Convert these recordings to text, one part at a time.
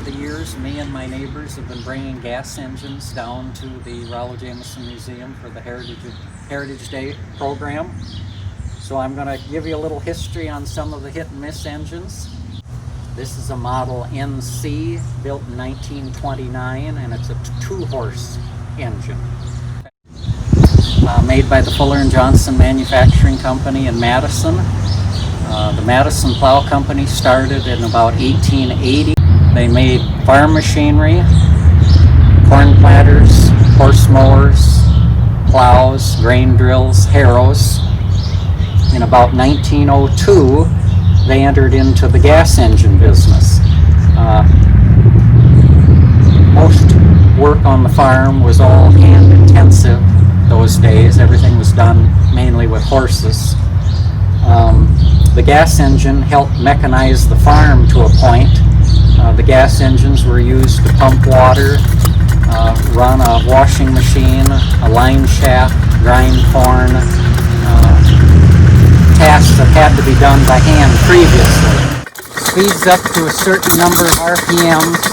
the years, me and my neighbors have been bringing gas engines down to the Rollo Jameson Museum for the Heritage Day program. So I'm going to give you a little history on some of the hit and miss engines. This is a Model NC built in 1929, and it's a 2-horse engine. Made by the Fuller & Johnson Manufacturing Company in Madison. The Madison Plow Company started in about 1880. They made farm machinery, corn planters, horse mowers, plows, grain drills, harrows. In about 1902, they entered into the gas engine business. Most work on the farm was all hand intensive those days. Everything was done mainly with horses. The gas engine helped mechanize the farm to a point. The gas engines were used to pump water, run a washing machine, a line shaft, grind corn, tasks that had to be done by hand previously. Speeds up to a certain number of RPMs,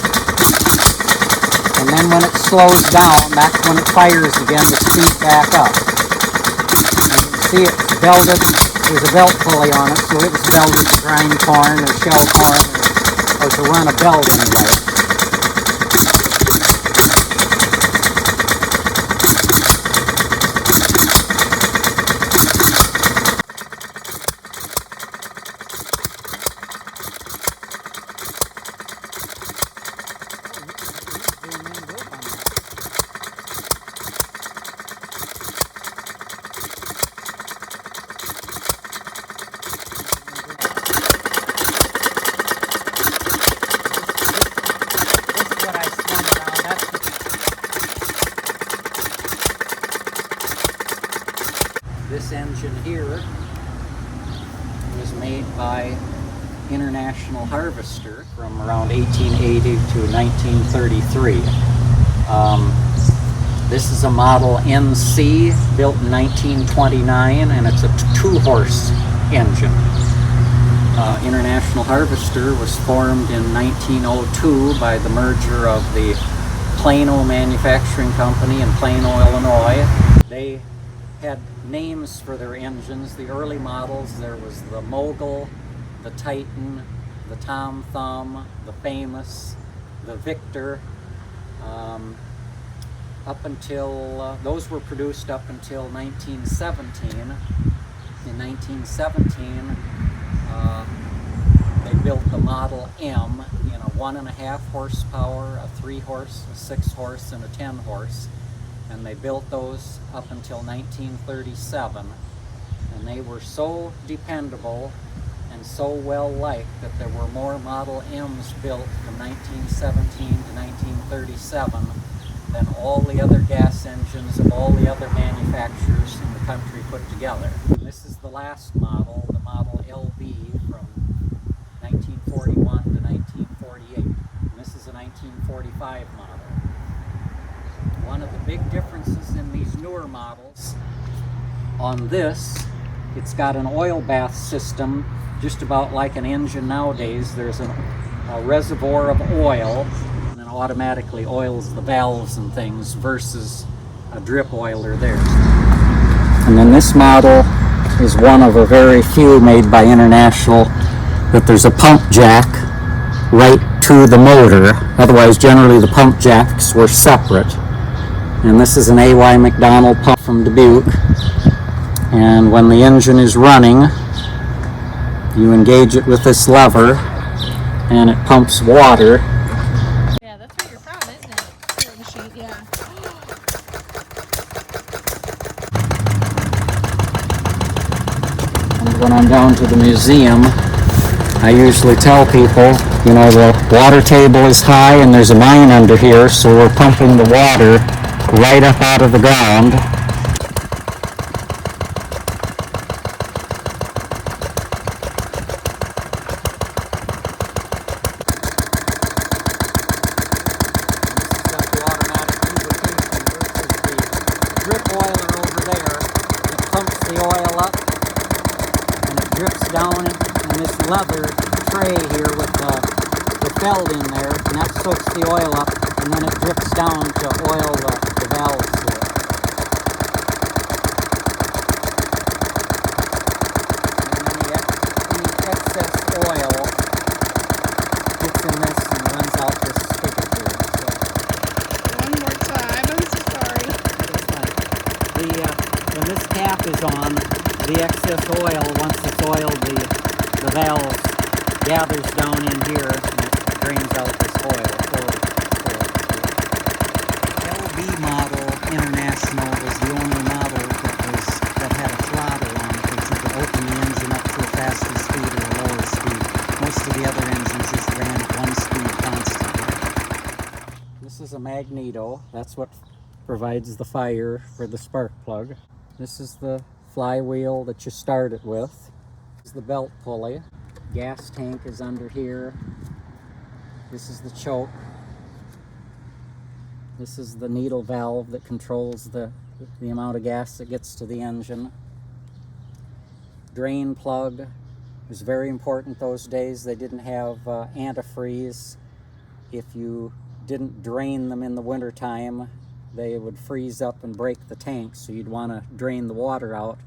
and then when it slows down, that's when it fires again to speed back up. And you can see it's belted. There's a belt pulley on it, so it was belted to grind corn or shell corn or to run a belt anyway. This engine here was made by International Harvester from around 1880 to 1933. This is a Model NC built in 1929, and it's a 2-horse engine. International Harvester was formed in 1902 by the merger of the Plano Manufacturing Company in Plano, Illinois. They had names for their engines. The early models, there was the Mogul, the Titan, the Tom Thumb, the Famous, the Victor. Up until, those were produced up until 1917. In 1917, they built the Model M in a 1.5 horsepower, a 3-horse, a 6-horse, and a 10-horse. And they built those up until 1937. And they were so dependable and so well liked that there were more Model M's built from 1917 to 1937 than all the other gas engines of all the other manufacturers in the country put together. And this is the last model, the Model LB from 1941 to 1948. And this is a 1945 model. One of the big differences in these newer models, on this, it's got an oil bath system, just about like an engine nowadays. There's a reservoir of oil, and it automatically oils the valves and things, versus a drip oiler there. And then this model is one of a very few made by International that there's a pump jack right to the motor. Otherwise, generally the pump jacks were separate. And this is an A.Y. McDonald pump from Dubuque. And when the engine is running, you engage it with this lever, and it pumps water. Yeah, that's where you're from, isn't it? Here in the sheet, yeah. And when I'm down to the museum, I usually tell people, you know, the water table is high and there's a mine under here, so we're pumping the water right up out of the ground. Drip oiler over there. It pumps the oil up and it drips down in this leather tray here with the belt in there, and that soaks the oil up, and then it drips down to oil the valves here. And any excess oil gets in this and runs out this spigot here. One more time. I'm so sorry. When this cap is on, the excess oil, once it's oiled, the valves gathers down in here and it drains out this oil. LB model International was the only model that had a throttle on it, that you could open the engine up to a faster speed or a lower speed. Most of the other engines just ran at one speed constantly. This is a magneto. That's what provides the fire for the spark plug. This is the flywheel that you start it with. This is the belt pulley. Gas tank is under here. This is the choke. This is the needle valve that controls the amount of gas that gets to the engine. Drain plug was very important those days. They didn't have antifreeze. If you didn't drain them in the wintertime, they would freeze up and break the tank, so you'd want to drain the water out.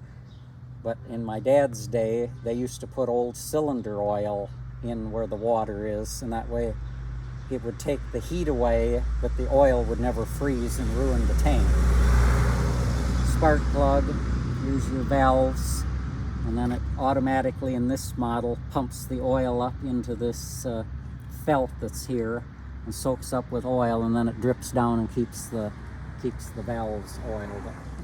But in my dad's day, they used to put old cylinder oil in where the water is, and that way it would take the heat away, but the oil would never freeze and ruin the tank. Spark plug, here's your valves, and then it automatically in this model pumps the oil up into this felt that's here and soaks up with oil, and then it drips down and keeps the valves oiled up.